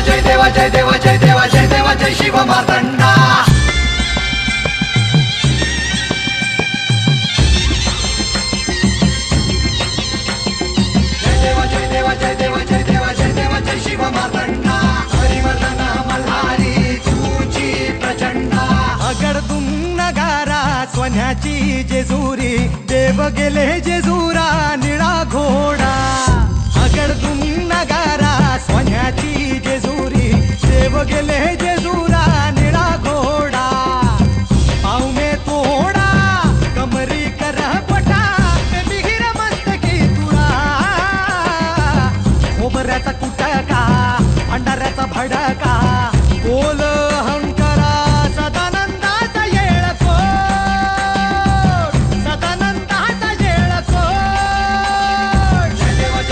जय देवा जय देवा जय देवा जय देवा जय शिव मार्तंडा। जय देवा जय देवा जय देवा जय देवा जय देवा जय शिव मार्तंडा। हरिवर्धन मल्हारी तुझी प्रचंडा। अगरदुम नगारा सोन्याची जेजुरी, देव गेले जेजुरा निळा घोडा।